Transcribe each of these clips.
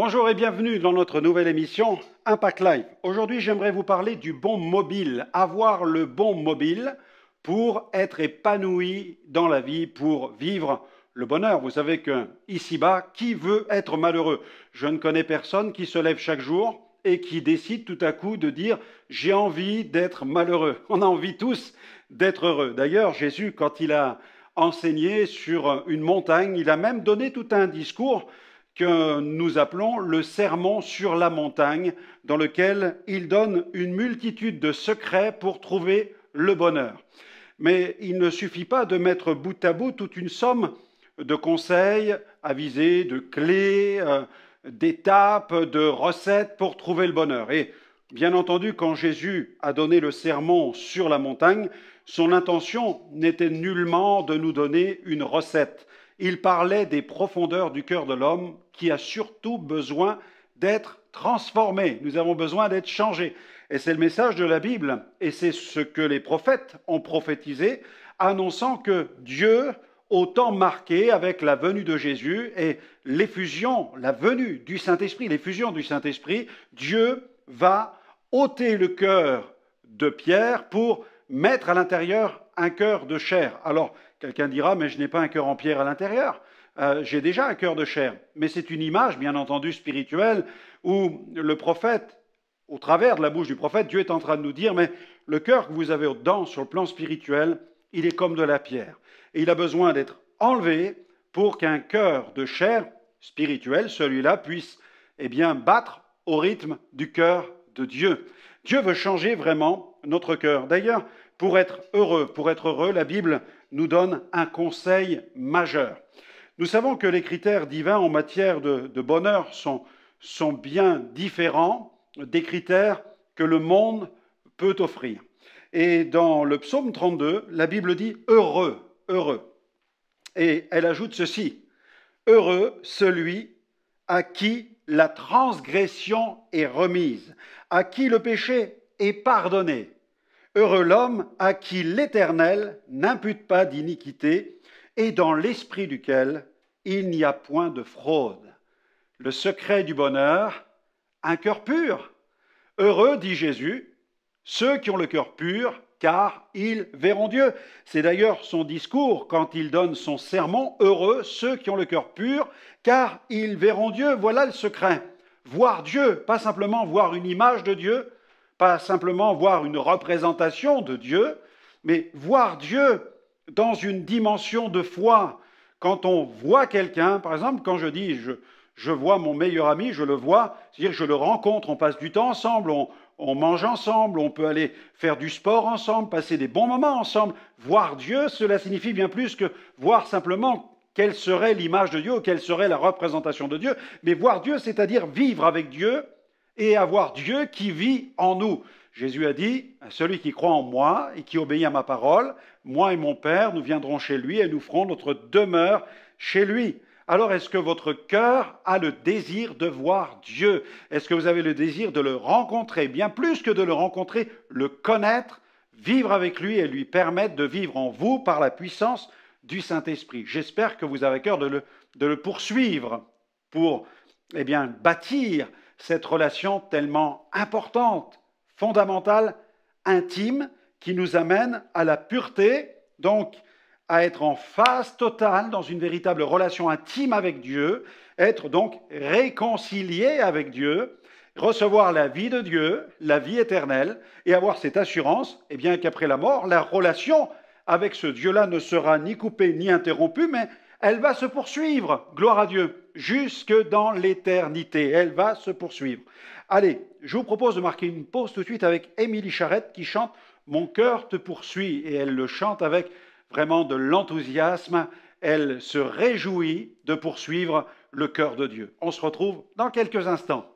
Bonjour et bienvenue dans notre nouvelle émission Impact Live. Aujourd'hui, j'aimerais vous parler du bon mobile, avoir le bon mobile pour être épanoui dans la vie, pour vivre le bonheur. Vous savez que ici-bas, qui veut être malheureux? Je ne connais personne qui se lève chaque jour et qui décide tout à coup de dire j'ai envie d'être malheureux. On a envie tous d'être heureux. D'ailleurs, Jésus, quand il a enseigné sur une montagne, il a même donné tout un discours que nous appelons le sermon sur la montagne, dans lequel il donne une multitude de secrets pour trouver le bonheur. Mais il ne suffit pas de mettre bout à bout toute une somme de conseils avisés, de clés, d'étapes, de recettes pour trouver le bonheur. Et bien entendu, quand Jésus a donné le sermon sur la montagne, son intention n'était nullement de nous donner une recette. Il parlait des profondeurs du cœur de l'homme qui a surtout besoin d'être transformé. Nous avons besoin d'être changés. Et c'est le message de la Bible. Et c'est ce que les prophètes ont prophétisé, annonçant que Dieu, au temps marqué avec la venue de Jésus et l'effusion, la venue du Saint-Esprit, l'effusion du Saint-Esprit, Dieu va ôter le cœur de pierre pour mettre à l'intérieur un cœur de chair. Alors, quelqu'un dira, mais je n'ai pas un cœur en pierre à l'intérieur. J'ai déjà un cœur de chair. Mais c'est une image, bien entendu, spirituelle, où le prophète, au travers de la bouche du prophète, Dieu est en train de nous dire, mais le cœur que vous avez au-dedans, sur le plan spirituel, il est comme de la pierre. Et il a besoin d'être enlevé pour qu'un cœur de chair spirituel, celui-là, puisse battre au rythme du cœur de Dieu. Dieu veut changer vraiment notre cœur. D'ailleurs, pour être heureux, la Bible nous donne un conseil majeur. Nous savons que les critères divins en matière de bonheur sont bien différents des critères que le monde peut offrir. Et dans le psaume 32, la Bible dit « heureux, heureux ». Et elle ajoute ceci « heureux celui à qui la transgression est remise, à qui le péché est pardonné. Heureux l'homme à qui l'Éternel n'impute pas d'iniquité et dans l'esprit duquel il n'y a point de fraude. » Le secret du bonheur, un cœur pur. Heureux, dit Jésus, ceux qui ont le cœur pur, car ils verront Dieu. C'est d'ailleurs son discours quand il donne son sermon. Heureux ceux qui ont le cœur pur, car ils verront Dieu. Voilà le secret. Voir Dieu, pas simplement voir une image de Dieu, pas simplement voir une représentation de Dieu, mais voir Dieu dans une dimension de foi. Quand on voit quelqu'un, par exemple, quand je dis je vois mon meilleur ami, je le vois, c'est-à-dire que je le rencontre, on passe du temps ensemble, on mange ensemble, on peut aller faire du sport ensemble, passer des bons moments ensemble. Voir Dieu, cela signifie bien plus que voir simplement quelle serait l'image de Dieu ou quelle serait la représentation de Dieu, mais voir Dieu, c'est-à-dire vivre avec Dieu et avoir Dieu qui vit en nous. Jésus a dit, celui qui croit en moi et qui obéit à ma parole, moi et mon Père, nous viendrons chez lui et nous ferons notre demeure chez lui. Alors, est-ce que votre cœur a le désir de voir Dieu? Est-ce que vous avez le désir de le rencontrer? Bien plus que de le rencontrer, le connaître, vivre avec lui et lui permettre de vivre en vous par la puissance du Saint-Esprit. J'espère que vous avez cœur de le poursuivre pour bâtir cette relation tellement importante, fondamentale, intime, qui nous amène à la pureté, donc à être en phase totale dans une véritable relation intime avec Dieu, être donc réconcilié avec Dieu, recevoir la vie de Dieu, la vie éternelle, et avoir cette assurance qu'après la mort, la relation avec ce Dieu-là ne sera ni coupée ni interrompue, mais elle va se poursuivre, gloire à Dieu, jusque dans l'éternité. Elle va se poursuivre. Allez, je vous propose de marquer une pause tout de suite avec Émilie Charrette qui chante « Mon cœur te poursuit » et elle le chante avec vraiment de l'enthousiasme. Elle se réjouit de poursuivre le cœur de Dieu. On se retrouve dans quelques instants.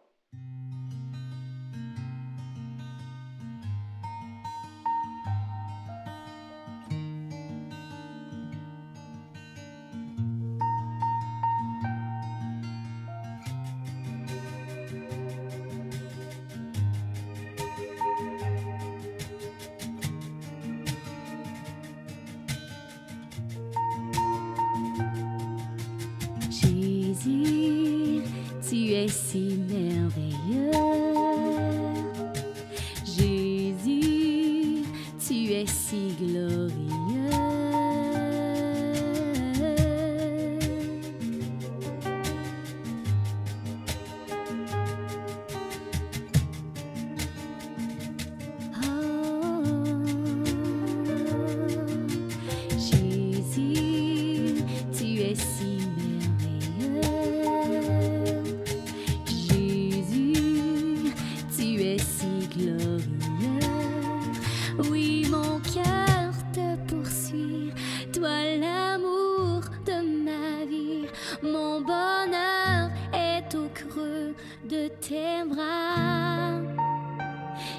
Jésus, tu es es si merveilleux. Jésus, tu es si glorieux. Mon bonheur est au creux de tes bras.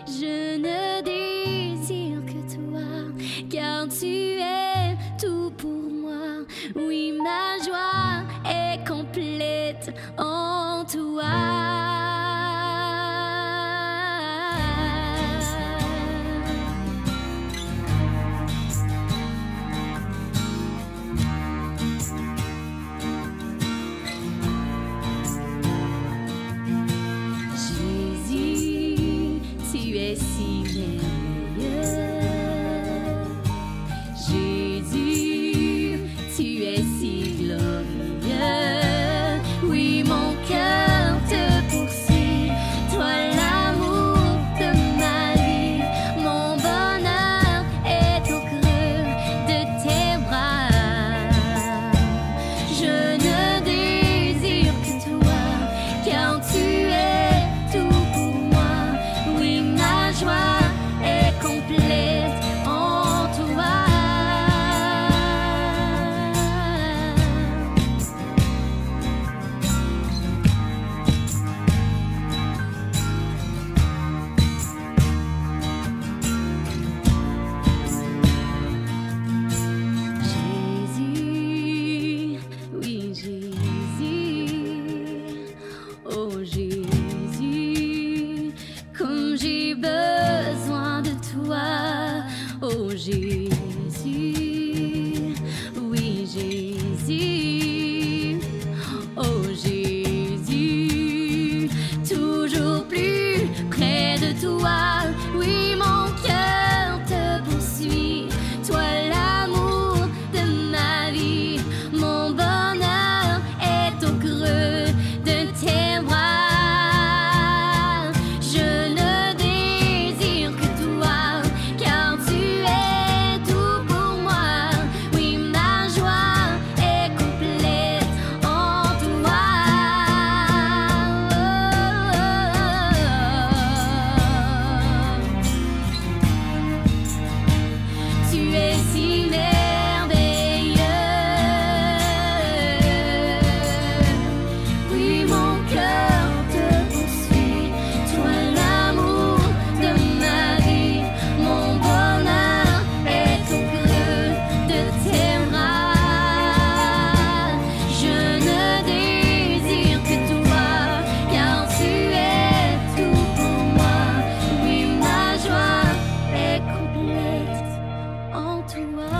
Je ne désire que toi, car tu es tout pour moi. Oui, ma joie est complète en toi. Jésus, oui Jésus, oh Jésus, toujours plus près de toi, oui mon cœur te poursuit, toi l'amour de ma vie, mon bonheur est au creux de tes bras, je ne désire que toi, car tu es tout pour moi, oui ma joie est complète en toi. Tu es si merveilleux, oui mon cœur te poursuit, toi l'amour de ma vie, mon bonheur est au creux de tes bras, je ne désire que toi, car tu es tout pour moi, oui ma joie est complète en toi.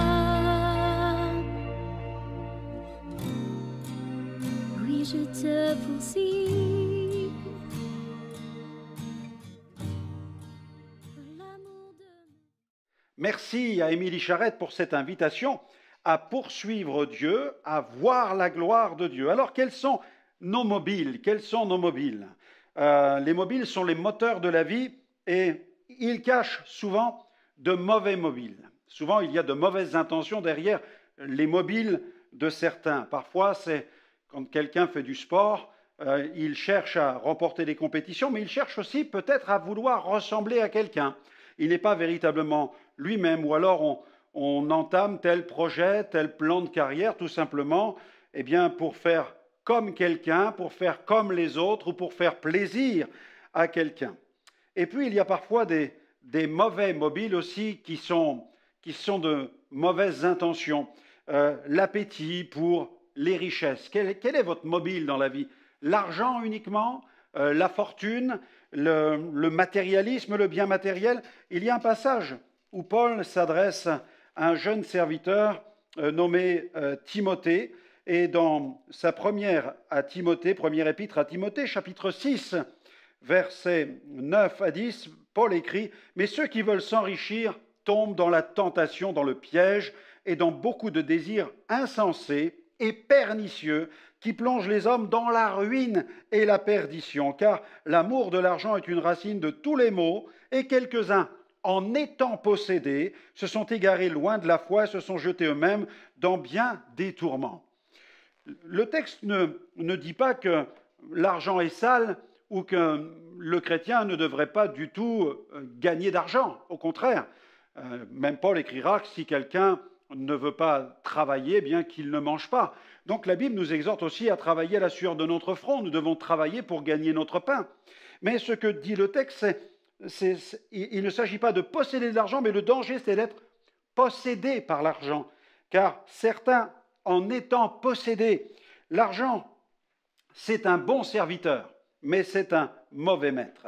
Oui, je te poursuis. L'amour de... Merci à Émilie Charette pour cette invitation à poursuivre Dieu, à voir la gloire de Dieu. Alors, quels sont nos mobiles? Quels sont nos mobiles? Les mobiles sont les moteurs de la vie et ils cachent souvent de mauvais mobiles. Souvent, il y a de mauvaises intentions derrière les mobiles de certains. Parfois, c'est quand quelqu'un fait du sport, il cherche à remporter des compétitions, mais il cherche aussi peut-être à vouloir ressembler à quelqu'un. Il n'est pas véritablement lui-même, ou alors on entame tel projet, tel plan de carrière, tout simplement, eh bien, pour faire comme quelqu'un, pour faire comme les autres, ou pour faire plaisir à quelqu'un. Et puis, il y a parfois des mauvais mobiles aussi qui sont de mauvaises intentions. L'appétit pour les richesses. Quel est votre mobile dans la vie? L'argent uniquement, la fortune, le matérialisme, le bien matériel? Il y a un passage où Paul s'adresse à un jeune serviteur nommé Timothée, Et dans sa première épître à Timothée, chapitre 6, versets 9 à 10, Paul écrit « Mais ceux qui veulent s'enrichir tombent dans la tentation, dans le piège et dans beaucoup de désirs insensés et pernicieux qui plongent les hommes dans la ruine et la perdition. Car l'amour de l'argent est une racine de tous les maux et quelques-uns, en étant possédés, se sont égarés loin de la foi et se sont jetés eux-mêmes dans bien des tourments. » Le texte ne dit pas que l'argent est sale ou que le chrétien ne devrait pas du tout gagner d'argent. Au contraire, même Paul écrira que si quelqu'un ne veut pas travailler, bien qu'il ne mange pas. Donc la Bible nous exhorte aussi à travailler à la sueur de notre front. Nous devons travailler pour gagner notre pain. Mais ce que dit le texte, il ne s'agit pas de posséder de l'argent, mais le danger, c'est d'être possédé par l'argent. Car certains, en étant possédés, l'argent, c'est un bon serviteur, mais c'est un mauvais maître.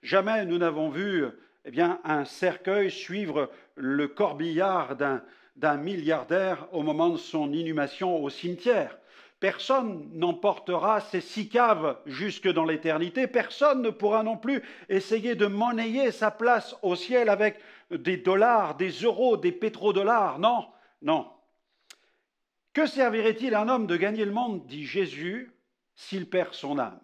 Jamais nous n'avons vu un cercueil suivre le corbillard d'un milliardaire au moment de son inhumation au cimetière. Personne n'emportera ces 6 caves jusque dans l'éternité. Personne ne pourra non plus essayer de monnayer sa place au ciel avec des dollars, des euros, des pétrodollars. Non, non. Que servirait-il à un homme de gagner le monde, dit Jésus, s'il perd son âme?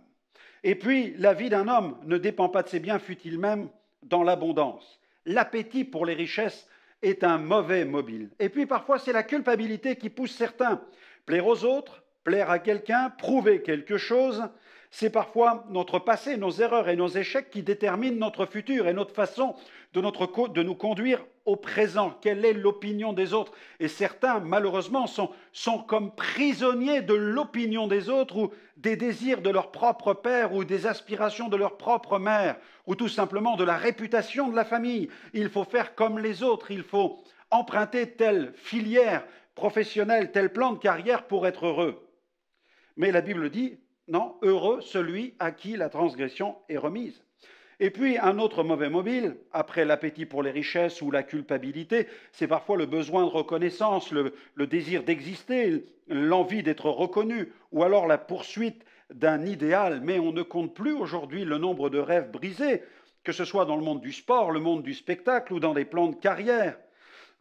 Et puis, la vie d'un homme ne dépend pas de ses biens, fût-il même dans l'abondance. L'appétit pour les richesses est un mauvais mobile. Et puis, parfois, c'est la culpabilité qui pousse certains. Plaire aux autres, plaire à quelqu'un, prouver quelque chose, c'est parfois notre passé, nos erreurs et nos échecs qui déterminent notre futur et notre façon de nous conduire au présent. Quelle est l'opinion des autres? Et certains, malheureusement, sont comme prisonniers de l'opinion des autres ou des désirs de leur propre père ou des aspirations de leur propre mère ou tout simplement de la réputation de la famille. Il faut faire comme les autres, il faut emprunter telle filière professionnelle, tel plan de carrière pour être heureux. Mais la Bible dit, non, heureux celui à qui la transgression est remise. Et puis, un autre mauvais mobile, après l'appétit pour les richesses ou la culpabilité, c'est parfois le besoin de reconnaissance, le désir d'exister, l'envie d'être reconnu, ou alors la poursuite d'un idéal. Mais on ne compte plus aujourd'hui le nombre de rêves brisés, que ce soit dans le monde du sport, le monde du spectacle ou dans des plans de carrière.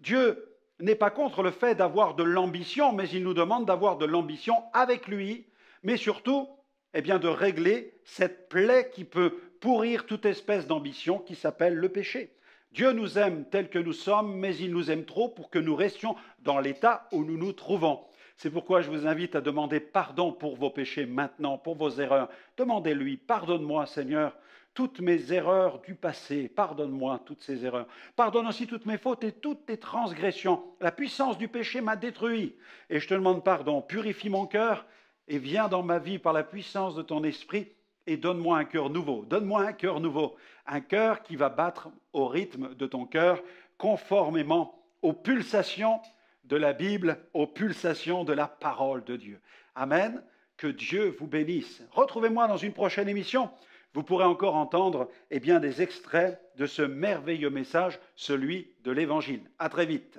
Dieu n'est pas contre le fait d'avoir de l'ambition, mais il nous demande d'avoir de l'ambition avec lui, mais surtout, de régler cette plaie qui peut pourrir toute espèce d'ambition qui s'appelle le péché. Dieu nous aime tels que nous sommes, mais il nous aime trop pour que nous restions dans l'état où nous nous trouvons. C'est pourquoi je vous invite à demander pardon pour vos péchés maintenant, pour vos erreurs. Demandez-lui, pardonne-moi Seigneur, toutes mes erreurs du passé, pardonne-moi toutes ces erreurs. Pardonne aussi toutes mes fautes et toutes tes transgressions. La puissance du péché m'a détruit et je te demande pardon. Purifie mon cœur et viens dans ma vie par la puissance de ton esprit et donne-moi un cœur nouveau. Donne-moi un cœur nouveau, un cœur qui va battre au rythme de ton cœur, conformément aux pulsations de la Bible, aux pulsations de la parole de Dieu. Amen. Que Dieu vous bénisse. Retrouvez-moi dans une prochaine émission. Vous pourrez encore entendre des extraits de ce merveilleux message, celui de l'Évangile. À très vite.